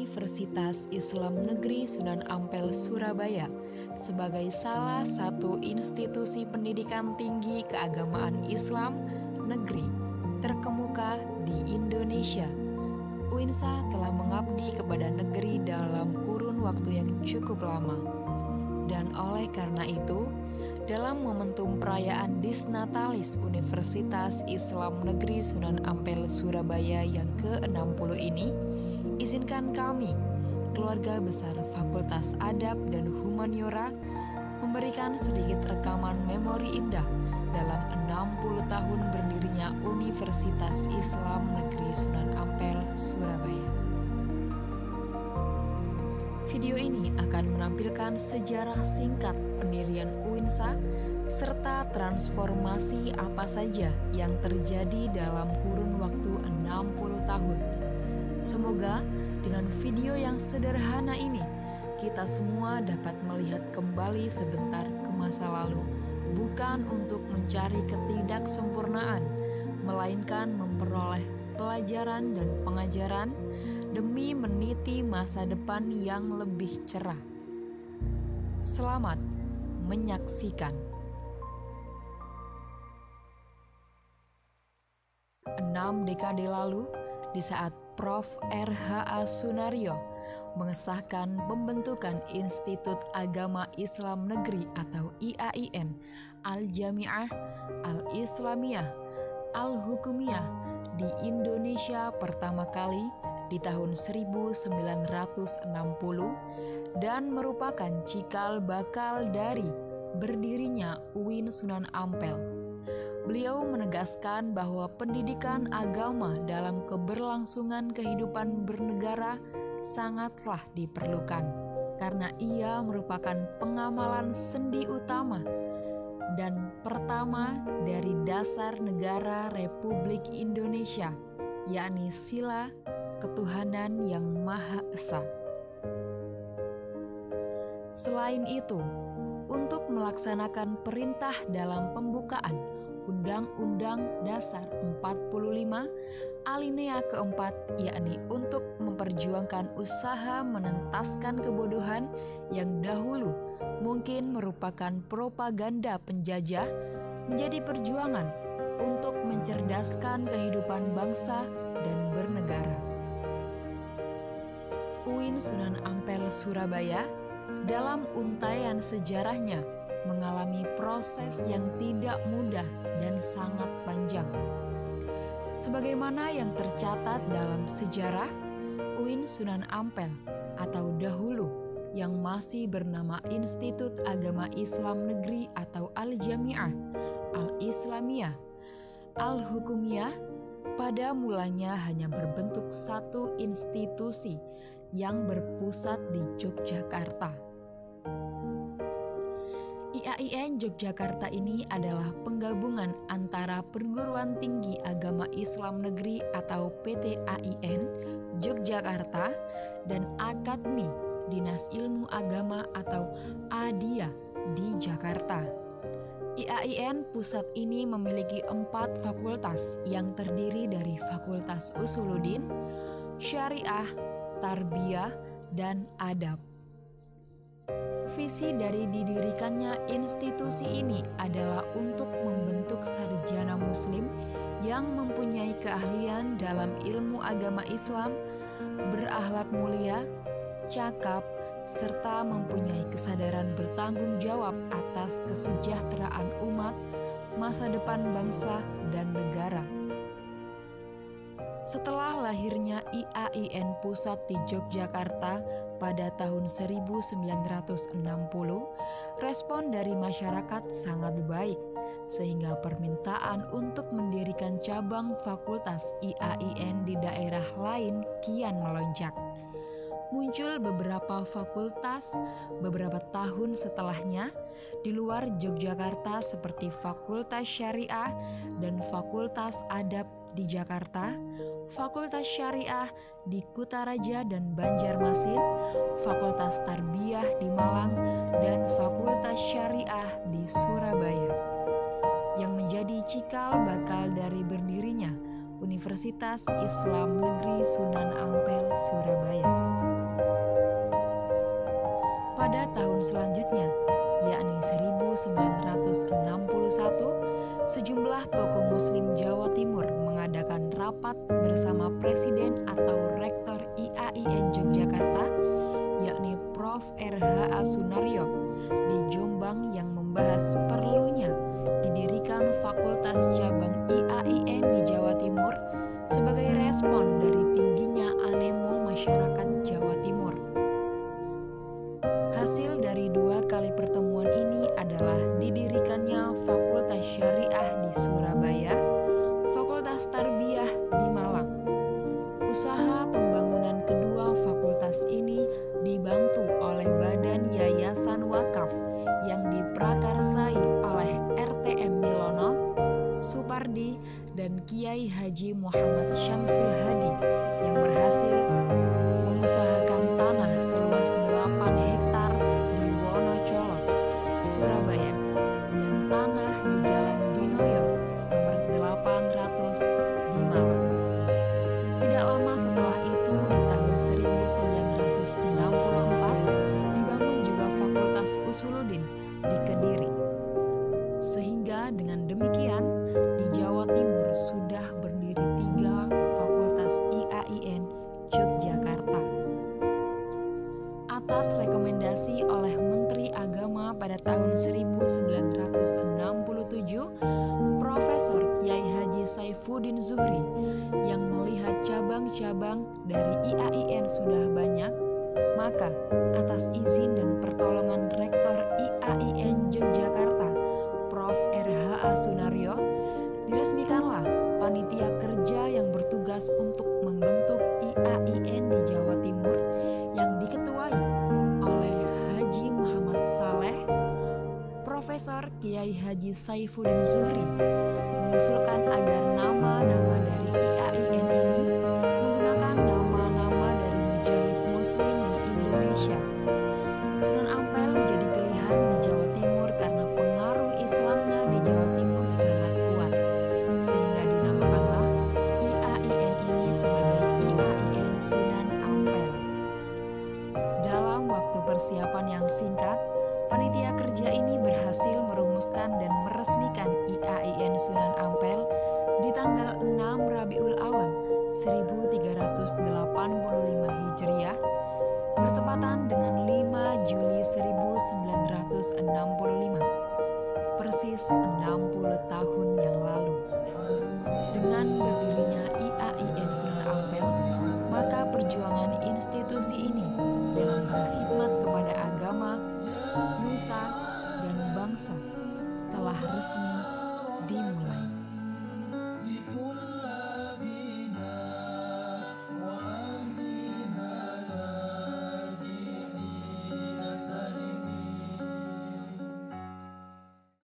Universitas Islam Negeri Sunan Ampel Surabaya sebagai salah satu institusi pendidikan tinggi keagamaan Islam negeri terkemuka di Indonesia. UINSA telah mengabdi kepada negeri dalam kurun waktu yang cukup lama. Dan oleh karena itu, dalam momentum perayaan Disnatalis Universitas Islam Negeri Sunan Ampel Surabaya yang ke-60 ini, izinkan kami, keluarga besar Fakultas Adab dan Humaniora, memberikan sedikit rekaman memori indah dalam 60 tahun berdirinya Universitas Islam Negeri Sunan Ampel, Surabaya. Video ini akan menampilkan sejarah singkat pendirian UINSA serta transformasi apa saja yang terjadi dalam kurun waktu 60 tahun. Semoga dengan video yang sederhana ini, kita semua dapat melihat kembali sebentar ke masa lalu, bukan untuk mencari ketidaksempurnaan, melainkan memperoleh pelajaran dan pengajaran demi meniti masa depan yang lebih cerah. Selamat menyaksikan. 6 dekade lalu, di saat Prof. R.H.A. Sunaryo mengesahkan pembentukan Institut Agama Islam Negeri atau IAIN, Al-Jami'ah, Al-Islamiyah, Al-Hukumiyah di Indonesia pertama kali di tahun 1960 dan merupakan cikal bakal dari berdirinya UIN Sunan Ampel. Beliau menegaskan bahwa pendidikan agama dalam keberlangsungan kehidupan bernegara sangatlah diperlukan, karena ia merupakan pengamalan sendi utama dan pertama dari dasar negara Republik Indonesia, yakni sila ketuhanan yang Maha Esa. Selain itu, untuk melaksanakan perintah dalam pembukaan Undang-Undang Dasar 45 alinea keempat, yakni untuk memperjuangkan usaha menentaskan kebodohan yang dahulu mungkin merupakan propaganda penjajah, menjadi perjuangan untuk mencerdaskan kehidupan bangsa dan bernegara. UIN Sunan Ampel Surabaya dalam untaian sejarahnya mengalami proses yang tidak mudah dan sangat panjang. Sebagaimana yang tercatat dalam sejarah, UIN Sunan Ampel atau dahulu yang masih bernama Institut Agama Islam Negeri atau Al-Jami'ah, Al-Islamiyah, Al-Hukumiyah, pada mulanya hanya berbentuk satu institusi yang berpusat di Yogyakarta. IAIN Yogyakarta ini adalah penggabungan antara Perguruan Tinggi Agama Islam Negeri atau PTAIN Yogyakarta dan Akademi Dinas Ilmu Agama atau ADIA di Jakarta. IAIN pusat ini memiliki 4 fakultas yang terdiri dari Fakultas Usuluddin, Syariah, Tarbiyah, dan Adab. Visi dari didirikannya institusi ini adalah untuk membentuk sarjana muslim yang mempunyai keahlian dalam ilmu agama Islam, berakhlak mulia, cakap, serta mempunyai kesadaran bertanggung jawab atas kesejahteraan umat, masa depan bangsa, dan negara. Setelah lahirnya IAIN pusat di Yogyakarta pada tahun 1960, respon dari masyarakat sangat baik, sehingga permintaan untuk mendirikan cabang fakultas IAIN di daerah lain kian melonjak. Muncul beberapa fakultas beberapa tahun setelahnya di luar Yogyakarta seperti Fakultas Syariah dan Fakultas Adab di Jakarta, Fakultas Syariah di Kutaraja dan Banjarmasin, Fakultas Tarbiyah di Malang, dan Fakultas Syariah di Surabaya, yang menjadi cikal bakal dari berdirinya Universitas Islam Negeri Sunan Ampel, Surabaya. Pada tahun selanjutnya, yakni 1961, sejumlah tokoh Muslim Jawa Timur mengadakan rapat bersama Presiden atau Rektor IAIN Yogyakarta, yakni Prof. R.H.A. Sunaryo, di Jombang yang membahas perlunya didirikan Fakultas Cabang IAIN di Jawa Timur sebagai respon dari tingginya animo masyarakat Jawa Timur. Hasil dari 2 kali pertemuan ini adalah didirikannya Fakultas Syariah di Surabaya, Fakultas Tarbiyah di Malang. Usaha pembangunan kedua fakultas ini dibantu oleh Badan Yayasan Wakaf yang diprakarsai oleh RTM Milono, Supardi, dan Kiai Haji Muhammad Syamsul Hadi yang berhasil mengusahakan tanah seluas 8 hektar di Wonocolo, Surabaya, dan tanah di Jalan Dinoyo nomor 800 di Malang. Tidak lama setelah itu, di tahun 1964, dibangun juga Fakultas Usuluddin di Kediri. Sehingga dengan demikian, di Jawa Timur sudah berdiri 3 Fakultas IAIN Yogyakarta. Atas rekomendasi oleh Menteri Agama pada tahun 1967, Profesor Kiai Haji Saifuddin Zuhri yang melihat cabang-cabang dari IAIN sudah banyak, maka atas izin dan pertolongan Rektor IAIN Yogyakarta, Prof. R.H.A. Sunaryo, diresmikanlah panitia kerja yang bertugas untuk membentuk IAIN di Jawa Timur yang diketuai oleh Haji Muhammad Saleh. Profesor Kiai Haji Saifuddin Zuhri mengusulkan agar nama-nama dari IAIN ini menggunakan nama-nama dari mujahid Muslim di Indonesia. Sunan Ampel menjadi pilihan di Jawa Timur karena pengaruh Islamnya di Jawa Timur sangat kuat, sehingga dinamakanlah IAIN ini sebagai IAIN Sunan Ampel. Dalam waktu persiapan yang singkat, panitia kerja ini berhasil merumuskan dan meresmikan IAIN Sunan Ampel di tanggal 6 Rabiul Awal 1385 Hijriah, bertepatan dengan 5 Juli 1965, persis 60 tahun yang lalu. Dengan berdirinya IAIN Sunan Ampel, maka perjuangan institusi ini dalam berkhidmat kepada agama, nusa, dan bangsa telah resmi